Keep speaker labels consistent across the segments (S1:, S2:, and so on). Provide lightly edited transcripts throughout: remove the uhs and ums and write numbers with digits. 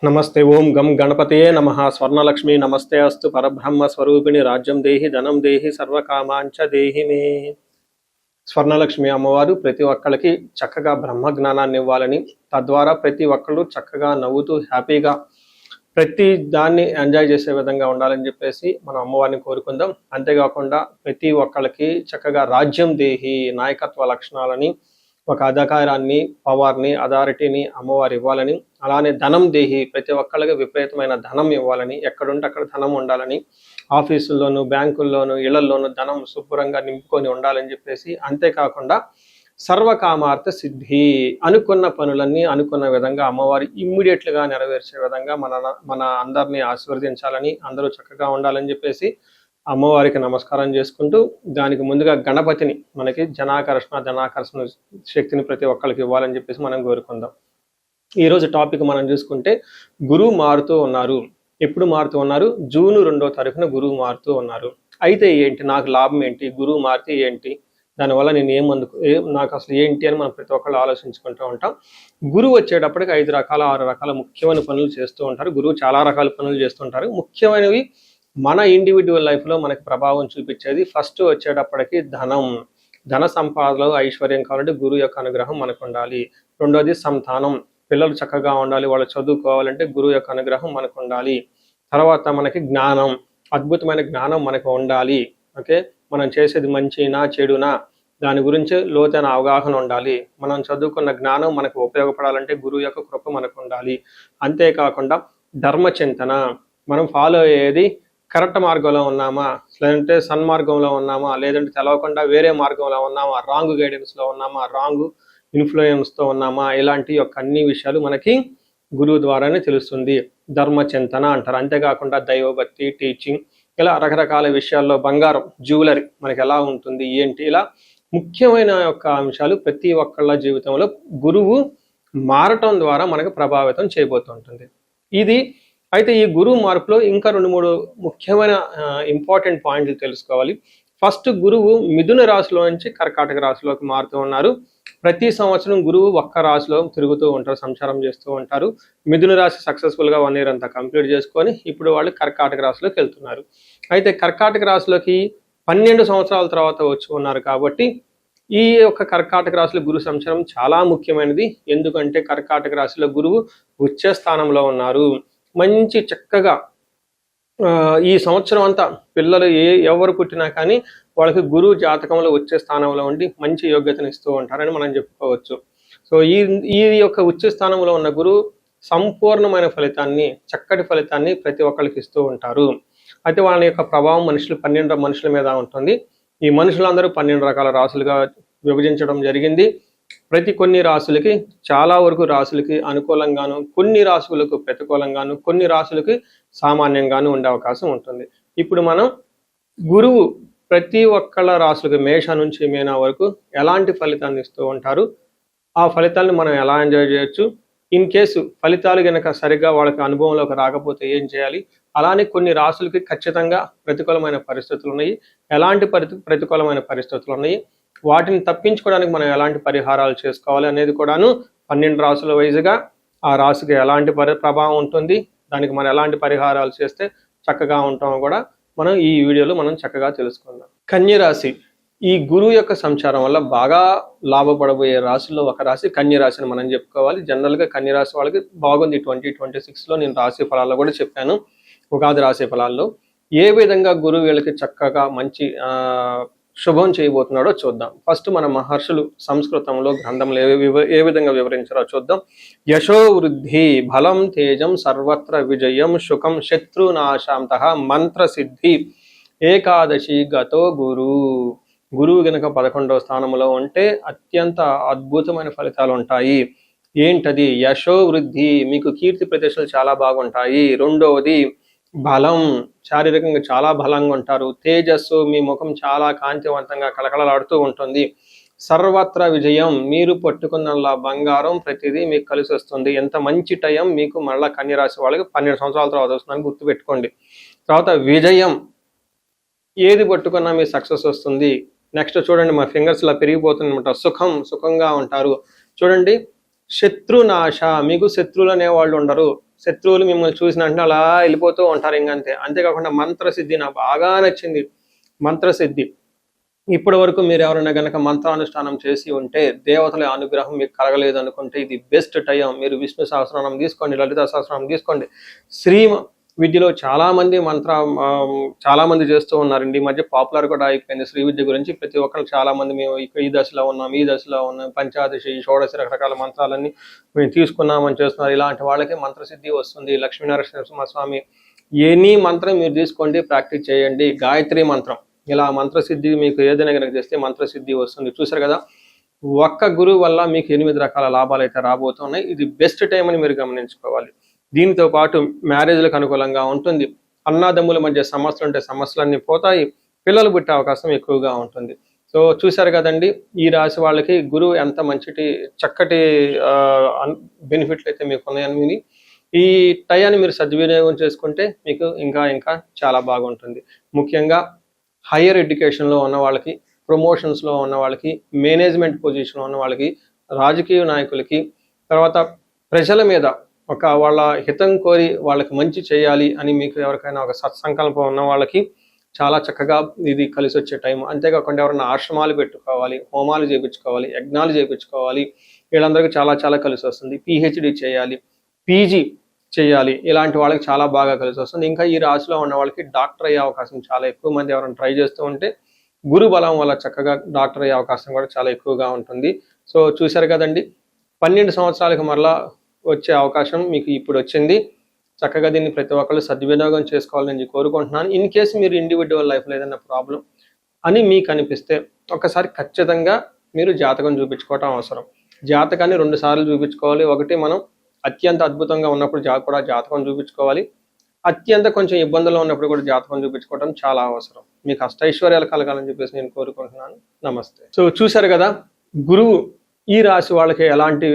S1: నమస్తే ఓం గం గణపతయే నమః స్వర్ణలక్ష్మి నమస్తే అస్తు పరబ్రహ్మ స్వరూపిణి రాజ్యం దేహి ధనం దేహి సర్వకామాంచ దేహి మే. స్వర్ణలక్ష్మి అమ్మవారు ప్రతి ఒక్కరికి చక్కగా బ్రహ్మ జ్ఞానాన్ని ఇవ్వాలని, తద్వారా ప్రతి ఒక్కళ్ళు చక్కగా నవ్వుతూ హ్యాపీగా ప్రతి దాన్ని ఎంజాయ్ చేసే విధంగా ఉండాలని చెప్పేసి మనం అమ్మవారిని కోరుకుందాం. అంతేకాకుండా ప్రతి ఒక్కళ్ళకి చక్కగా రాజ్యం దేహి నాయకత్వ లక్షణాలని, ఒక అధికారాన్ని, పవర్ని, అథారిటీని అమ్మవారు ఇవ్వాలని, అలానే ధనం దేహి ప్రతి ఒక్కళ్ళకి విపరీతమైన ధనం ఇవ్వాలని, ఎక్కడుంటే అక్కడ ధనం ఉండాలని, ఆఫీసుల్లోనూ బ్యాంకుల్లోనూ ఇళ్లల్లోనూ ధనం శుభ్రంగా నింపుకొని ఉండాలని చెప్పేసి, అంతేకాకుండా సర్వకామార్థ సిద్ధి అనుకున్న పనులన్నీ అనుకున్న విధంగా అమ్మవారు ఇమ్మీడియట్లుగా నెరవేర్చే విధంగా మన అందరినీ ఆశీర్వదించాలని, అందరూ చక్కగా ఉండాలని చెప్పేసి అమ్మవారికి నమస్కారం చేసుకుంటూ, దానికి ముందుగా గణపతిని మనకి ధనాకర్షణ శక్తిని ప్రతి ఒక్కరికి ఇవ్వాలని చెప్పేసి మనం కోరుకుందాం. ఈరోజు టాపిక్ మనం చూసుకుంటే, గురువు మారుతూ ఉన్నారు. ఎప్పుడు మారుతూ ఉన్నారు? జూన్ 2వ తారీఖున గురువు మారుతూ ఉన్నారు. అయితే ఏంటి, నాకు లాభం ఏంటి, గురువు మారితే ఏంటి, దానివల్ల నేను నాకు అసలు ఏంటి అని మనం ప్రతి ఒక్కళ్ళు ఆలోచించుకుంటూ ఉంటాం. గురువు వచ్చేటప్పటికి 5 రకాల 6 రకాల ముఖ్యమైన పనులు చేస్తూ ఉంటారు. గురువు చాలా రకాల పనులు చేస్తుంటారు. ముఖ్యమైనవి మన ఇండివిజువల్ లైఫ్లో మనకి ప్రభావం చూపించేది ఫస్ట్ వచ్చేటప్పటికి ధన సంపాదనలో ఐశ్వర్యం కావాలంటే గురువు యొక్క అనుగ్రహం మనకు ఉండాలి. రెండోది సంతానం, పిల్లలు చక్కగా ఉండాలి, వాళ్ళు చదువుకోవాలంటే గురువు యొక్క అనుగ్రహం మనకు ఉండాలి. తర్వాత మనకి జ్ఞానం, అద్భుతమైన జ్ఞానం మనకు ఉండాలి. ఓకే, మనం చేసేది మంచినా చెడునా దాని గురించి లోతైన అవగాహన ఉండాలి. మనం చదువుకున్న జ్ఞానం మనకు ఉపయోగపడాలంటే గురువు యొక్క కృప మనకు ఉండాలి. అంతేకాకుండా ధర్మచింతన, మనం ఫాలో అయ్యేది కరెక్ట్ మార్గంలో ఉన్నామా, లేదంటే సన్మార్గంలో ఉన్నామా, లేదంటే తెలవకుండా వేరే మార్గంలో ఉన్నామా, రాంగ్ గైడెన్స్లో ఉన్నామా, రాంగ్ ఇన్ఫ్లుయెన్స్తో ఉన్నామా, ఇలాంటి యొక్క అన్ని విషయాలు మనకి గురువు ద్వారానే తెలుస్తుంది. ధర్మచింతన అంటారు. అంతేకాకుండా దైవభక్తి, టీచింగ్, ఇలా రకరకాల విషయాల్లో బంగారం, జ్యువెలరీ మనకి ఎలా ఉంటుంది ఏంటి, ఇలా ముఖ్యమైన యొక్క అంశాలు ప్రతి ఒక్కళ్ళ జీవితంలో గురువు మారటం ద్వారా మనకు ప్రభావితం చేయబోతుంటుంది. అయితే ఈ గురువు మార్పులో ఇంకా 2-3 ముఖ్యమైన ఇంపార్టెంట్ పాయింట్లు తెలుసుకోవాలి. ఫస్ట్, గురువు మిథున రాశిలో నుంచి కర్కాటక రాశిలోకి మారుతూ ఉన్నారు. ప్రతి సంవత్సరం గురువు ఒక్క రాశిలో తిరుగుతూ ఉంటారు, సంచారం చేస్తూ ఉంటారు. మిథున రాశి సక్సెస్ఫుల్గా 1 year అంతా కంప్లీట్ చేసుకొని ఇప్పుడు వాళ్ళు కర్కాటక రాశిలోకి వెళ్తున్నారు. అయితే కర్కాటక రాశిలోకి 12 సంవత్సరాల తర్వాత వచ్చి ఉన్నారు కాబట్టి ఈ యొక్క కర్కాటక రాశిలో గురు సంచారం చాలా ముఖ్యమైనది. ఎందుకంటే కర్కాటక రాశిలో గురువు ఉచ్చ స్థానంలో ఉన్నారు. మంచి చక్కగా ఈ సంవత్సరం అంతా పిల్లలు ఎవరు పుట్టినా కానీ వాళ్ళకి గురువు జాతకంలో వచ్చే స్థానంలో ఉండి మంచి యోగ్యతను ఇస్తూ ఉంటారని మనం చెప్పుకోవచ్చు. సో ఈ యొక్క ఉచ్చ స్థానంలో ఉన్న గురువు సంపూర్ణమైన ఫలితాన్ని, చక్కటి ఫలితాన్ని ప్రతి ఒక్కరికి ఇస్తూ ఉంటారు. అయితే వాళ్ళ యొక్క ప్రభావం 12 మనుషుల మీద ఉంటుంది. ఈ మనుషులందరూ 12 రకాల రాశులుగా విభజించడం జరిగింది. కొన్ని రాశులకి, చాలా వరకు రాశులకి అనుకూలంగాను, కొన్ని రాశులకు ప్రతికూలంగాను, కొన్ని రాశులకి సామాన్యంగాను ఉండే అవకాశం ఉంటుంది. ఇప్పుడు మనం గురువు ప్రతి ఒక్కళ్ళ రాశులకి మేష నుంచి మీన వరకు ఎలాంటి ఫలితాన్ని ఇస్తూ ఉంటారు, ఆ ఫలితాలను మనం ఎలా ఎంజాయ్ చేయొచ్చు, ఇన్ కేసు ఫలితాలు కనుక సరిగ్గా వాళ్ళకి అనుభవంలోకి రాకపోతే ఏం చేయాలి, అలానే కొన్ని రాశులకి ఖచ్చితంగా ప్రతికూలమైన పరిస్థితులు ఉన్నాయి, ఎలాంటి ప్రతికూలమైన పరిస్థితులు ఉన్నాయి, వాటిని తప్పించుకోవడానికి మనం ఎలాంటి పరిహారాలు చేసుకోవాలి అనేది కూడాను 12 రాశుల వైజ్గా ఆ రాశికి ఎలాంటి ప్రభావం ఉంటుంది, దానికి మనం ఎలాంటి పరిహారాలు చేస్తే చక్కగా ఉంటామో కూడా మనం ఈ వీడియోలో మనం చక్కగా తెలుసుకుందాం. కన్య రాశి ఈ గురువు యొక్క సంచారం వల్ల బాగా లాభపడబోయే రాశుల్లో ఒక రాశి కన్య రాశిని మనం చెప్పుకోవాలి. జనరల్గా కన్య రాశి వాళ్ళకి బాగుంది. 2026లో నేను రాశి ఫలాల్లో కూడా చెప్పాను, ఉగాది రాశి ఫలాల్లో ఏ విధంగా గురువు వీళ్ళకి చక్కగా మంచి శుభం చేయబోతున్నాడో చూద్దాం. ఫస్ట్ మన మహర్షులు సంస్కృతంలో గ్రంథంలో ఏ విధంగా వివరించారో చూద్దాం. యశో వృద్ధి, బలం, తేజం, సర్వత్ర విజయం, సుఖం, శత్రునాశాంతః, మంత్ర సిద్ధి, ఏకాదశి గతో గురువు గనక 11వ స్థానంలో ఉంటే అత్యంత అద్భుతమైన ఫలితాలు ఉంటాయి. ఏంటది? యశో వృద్ధి, మీకు కీర్తి ప్రతిష్టలు చాలా బాగుంటాయి. రెండవది బలం, శారీరకంగా చాలా బలంగా ఉంటారు. తేజస్సు, మీ ముఖం చాలా కాంతివంతంగా కలకలలాడుతూ ఉంటుంది. సర్వత్ర విజయం, మీరు పట్టుకున్న బంగారం ప్రతిదీ మీకు కలిసి వస్తుంది. ఎంత మంచి టైం మీకు మళ్ళీ కన్యరాశి వాళ్ళకి 12 సంవత్సరాల తర్వాత వస్తుందని గుర్తుపెట్టుకోండి. తర్వాత విజయం, ఏది పట్టుకున్నా మీ సక్సెస్ వస్తుంది. నెక్స్ట్ చూడండి, మా ఫింగర్స్ ఇలా పెరిగిపోతుంది అనమాట. సుఖంగా ఉంటారు. చూడండి, శత్రునాశ, మీకు శత్రువులు అనేవాళ్ళు ఉండరు. శత్రువులు మిమ్మల్ని చూసిన అంటే అలా వెళ్ళిపోతూ ఉంటారు ఇంకంతే. అంతేకాకుండా మంత్రసిద్ధి నాకు బాగా నచ్చింది. మంత్రసిద్ధి, ఇప్పటి వరకు మీరు ఎవరైనా గనక మంత్రానుష్ఠానం చేసి ఉంటే, దేవతల అనుగ్రహం మీకు కలగలేదు అనుకుంటే ఇది బెస్ట్ టైం. మీరు విష్ణు సహస్రనామం తీసుకోండి, లలిత సహస్రనామం తీసుకోండి. శ్రీ విద్యలో చాలా మంది చేస్తూ ఉన్నారండి. ఈ మధ్య పాపులర్ కూడా అయిపోయింది శ్రీ విద్య గురించి. ప్రతి ఒక్కరు చాలా మంది మేము ఈ దశలో ఉన్నాం, ఈ దశలో ఉన్నాం, పంచాదశి షోడశి రకరకాల మంత్రాలన్నీ మేము తీసుకున్నామని చేస్తున్నారు. ఇలాంటి వాళ్ళకి మంత్రసిద్ధి వస్తుంది. లక్ష్మీనరసింహ స్వామి ఎనీ మంత్రం మీరు తీసుకోండి, ప్రాక్టీస్ చేయండి. గాయత్రి మంత్రం, ఇలా మంత్రసిద్ధి మీకు ఏదైనా కనుక చేస్తే మంత్రసిద్ధి వస్తుంది. చూసారు కదా, ఒక్క గురువు వల్ల మీకు 8 రకాల లాభాలు అయితే రాబోతున్నాయి. ఇది బెస్ట్ టైం అని మీరు గమనించుకోవాలి. దీనితో పాటు మ్యారేజ్లకు అనుకూలంగా ఉంటుంది. అన్నాదమ్ముల మధ్య సమస్యలు ఉంటే సమస్యలన్నీ పోతాయి. పిల్లలు పుట్టే అవకాశం ఎక్కువగా ఉంటుంది. సో చూసారు కదండి, ఈ రాశి వాళ్ళకి గురువు ఎంత చక్కటి బెనిఫిట్లు అయితే మీకు ఉన్నాయని, ఈ టయాన్ని మీరు సద్వినియోగం చేసుకుంటే మీకు ఇంకా చాలా బాగుంటుంది. ముఖ్యంగా హైయర్ ఎడ్యుకేషన్లో ఉన్న వాళ్ళకి, ప్రమోషన్స్లో ఉన్న వాళ్ళకి, మేనేజ్మెంట్ పొజిషన్లో ఉన్న వాళ్ళకి, రాజకీయ నాయకులకి, తర్వాత ప్రజల మీద వాళ్ళ హితం కోరి వాళ్ళకి మంచి చేయాలి అని మీకు ఎవరికైనా ఒక సత్సంకల్పం ఉన్న వాళ్ళకి చాలా చక్కగా ఇది కలిసి వచ్చే టైం. అంతేకాకుండా ఎవరైనా ఆశ్రమాలు పెట్టుకోవాలి, హోమాలు చేయించుకోవాలి, యజ్ఞాలు చేయించుకోవాలి, వీళ్ళందరికీ చాలా కలిసి వస్తుంది. పిహెచ్డి చేయాలి, పీజీ చేయాలి, ఇలాంటి వాళ్ళకి చాలా బాగా కలిసి వస్తుంది. ఇంకా ఈ రాశిలో ఉన్న వాళ్ళకి డాక్టర్ అయ్యే అవకాశం చాలా ఎక్కువ మంది ఎవరైనా ట్రై చేస్తూ ఉంటే గురు బలం వల్ల చక్కగా డాక్టర్ అయ్యే అవకాశం కూడా చాలా ఎక్కువగా ఉంటుంది. సో చూశారు కదండి, 12 సంవత్సరాలకు మరలా వచ్చే అవకాశం మీకు ఇప్పుడు వచ్చింది. చక్కగా దీన్ని ప్రతి ఒక్కళ్ళు సద్వినియోగం చేసుకోవాలని కోరుకుంటున్నాను. ఇన్ కేసు మీరు ఇండివిజువల్ లైఫ్లో ఏదైనా ప్రాబ్లం అని మీకు అనిపిస్తే ఒకసారి ఖచ్చితంగా మీరు జాతకం చూపించుకోవటం అవసరం. జాతకాన్ని 2 సార్లు చూపించుకోవాలి. ఒకటి మనం అత్యంత అద్భుతంగా ఉన్నప్పుడు కూడా జాతకం చూపించుకోవాలి. అత్యంత కొంచెం ఇబ్బందుల్లో ఉన్నప్పుడు కూడా జాతకం చూపించుకోవడం చాలా అవసరం. మీకు అష్టైశ్వర్యాలు కలగాలని చెప్పేసి నేను కోరుకుంటున్నాను. నమస్తే. సో చూశారు కదా, గురువు ఈ రాశి వాళ్ళకి ఎలాంటి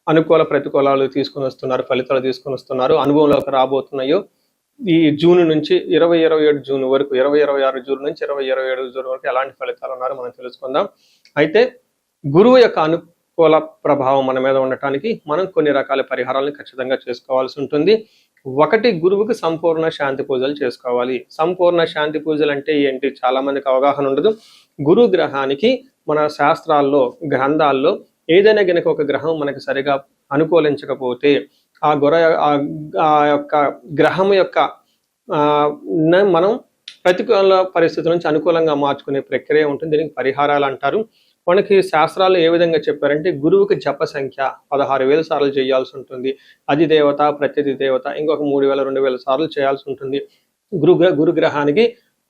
S1: అనుకూల ప్రతికూలాలు తీసుకుని వస్తున్నారు, ఫలితాలు తీసుకుని వస్తున్నారు, అనుభవంలోకి రాబోతున్నాయో ఈ జూన్ నుంచి 2027 జూన్ వరకు, 2026 జూన్ నుంచి 2027 జూన్ వరకు ఎలాంటి ఫలితాలు ఉన్నారో మనం తెలుసుకుందాం. అయితే గురువు యొక్క అనుకూల ప్రభావం మన మీద ఉండటానికి మనం కొన్ని రకాల పరిహారాలను ఖచ్చితంగా చేసుకోవాల్సి ఉంటుంది. ఒకటి, గురువుకి సంపూర్ణ శాంతి పూజలు చేసుకోవాలి. సంపూర్ణ శాంతి పూజలు అంటే ఏంటి, చాలా మందికి అవగాహన ఉండదు. గురు గ్రహానికి మన శాస్త్రాల్లో, గ్రంథాల్లో ఏదైనా గనక ఒక గ్రహం మనకి సరిగా అనుకూలించకపోతే ఆ యొక్క గ్రహం యొక్క మనం ప్రతికూల పరిస్థితుల నుంచి అనుకూలంగా మార్చుకునే ప్రక్రియ ఉంటుంది. దీనికి పరిహారాలు అంటారు. మనకి శాస్త్రాలు ఏ విధంగా చెప్పారంటే, గురువుకి జప సంఖ్య 16,000 సార్లు చేయాల్సి ఉంటుంది. అది దేవత, ప్రత్యతి దేవత ఇంకొక 3,000 2,000 సార్లు చేయాల్సి ఉంటుంది. గురుగ్రహానికి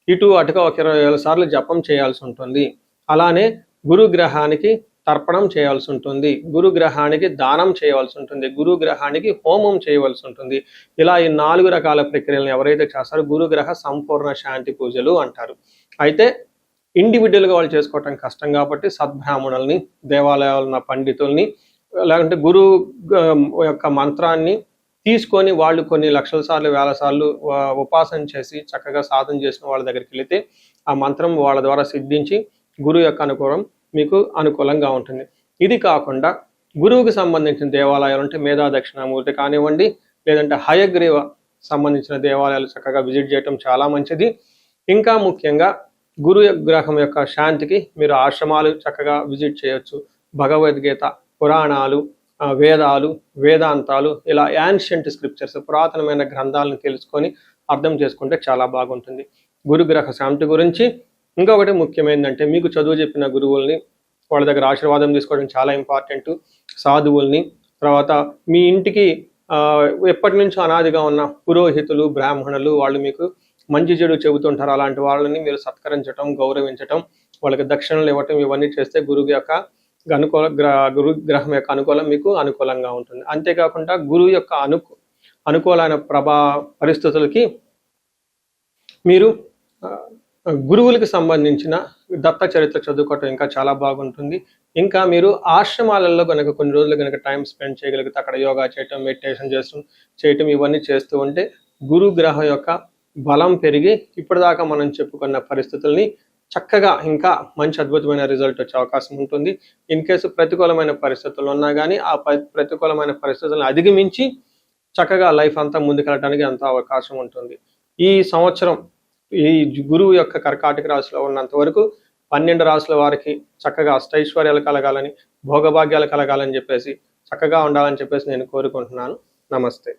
S1: ఇటు అటుగా ఒక 20,000 సార్లు జపం చేయాల్సి ఉంటుంది. అలానే గురుగ్రహానికి తర్పణం చేయాల్సి ఉంటుంది, గురుగ్రహానికి దానం చేయవలసి ఉంటుంది, గురుగ్రహానికి హోమం చేయవలసి ఉంటుంది. ఇలా ఈ 4 రకాల ప్రక్రియలను ఎవరైతే చేస్తారో గురుగ్రహ సంపూర్ణ శాంతి పూజలు అంటారు. అయితే ఇండివిజువల్గా వాళ్ళు చేసుకోవటం కష్టం కాబట్టి సద్బ్రాహ్మణుల్ని, దేవాలయాలు ఉన్న పండితుల్ని, లేకుంటే గురువు యొక్క మంత్రాన్ని తీసుకొని వాళ్ళు కొన్ని లక్షల సార్లు, వేల సార్లు ఉపాసన చేసి చక్కగా సాధన చేసిన వాళ్ళ దగ్గరికి వెళితే ఆ మంత్రం వాళ్ళ ద్వారా సిద్ధించి గురువు యొక్క అనుకూలం మీకు అనుకూలంగా ఉంటుంది. ఇది కాకుండా గురువుకి సంబంధించిన దేవాలయాలు అంటే మేధా దక్షిణామూర్తి కానివ్వండి, లేదంటే హయగ్రీవ సంబంధించిన దేవాలయాలు చక్కగా విజిట్ చేయటం చాలా మంచిది. ఇంకా ముఖ్యంగా గురు గ్రహం యొక్క శాంతికి మీరు ఆశ్రమాలు చక్కగా విజిట్ చేయొచ్చు. భగవద్గీత, పురాణాలు, వేదాలు, వేదాంతాలు, ఇలా యాన్షియంట్ స్క్రిప్చర్స్, పురాతనమైన గ్రంథాలను తెలుసుకొని అర్థం చేసుకుంటే చాలా బాగుంటుంది. గురుగ్రహ శాంతి గురించి ఇంకొకటి ముఖ్యమైనదంటే, మీకు చదువు చెప్పిన గురువుల్ని వాళ్ళ దగ్గర ఆశీర్వాదం తీసుకోవడం చాలా ఇంపార్టెంట్. సాధువుల్ని, తర్వాత మీ ఇంటికి ఎప్పటి నుంచో అనాదిగా ఉన్న పురోహితులు, బ్రాహ్మణులు, వాళ్ళు మీకు మంచి చెడు చెబుతుంటారు. అలాంటి వాళ్ళని మీరు సత్కరించడం, గౌరవించటం, వాళ్ళకి దక్షిణలు ఇవ్వటం, ఇవన్నీ చేస్తే గురువు యొక్క గురుగ్రహం యొక్క అనుకూలం మీకు అనుకూలంగా ఉంటుంది. అంతేకాకుండా గురువు యొక్క అనుకూలమైన పరిస్థితులకి మీరు గురువులకు సంబంధించిన దత్త చరిత్ర చదువుకోవటం ఇంకా చాలా బాగుంటుంది. ఇంకా మీరు ఆశ్రమాలలో కనుక కొన్ని రోజులు కనుక టైం స్పెండ్ చేయగలిగితే అక్కడ యోగా చేయటం, మెడిటేషన్ చేయటం ఇవన్నీ చేస్తూ ఉంటే గురు గ్రహం యొక్క బలం పెరిగి ఇప్పటిదాకా మనం చెప్పుకున్న పరిస్థితుల్ని చక్కగా ఇంకా మంచి అద్భుతమైన రిజల్ట్ వచ్చే అవకాశం ఉంటుంది. ఇన్ కేసు ప్రతికూలమైన పరిస్థితులు ఉన్నా కానీ ఆ ప్రతికూలమైన పరిస్థితులను అధిగమించి చక్కగా లైఫ్ అంతా ముందుకెళ్ళడానికి ఎంతో అవకాశం ఉంటుంది. ఈ సంవత్సరం ఈ గురువు యొక్క కర్కాటక రాశిలో ఉన్నంత వరకు 12 రాశుల వారికి చక్కగా అష్టైశ్వర్యాలు కలగాలని, భోగభాగ్యాలు కలగాలని చెప్పేసి చక్కగా ఉండాలని చెప్పేసి నేను కోరుకుంటున్నాను. నమస్తే.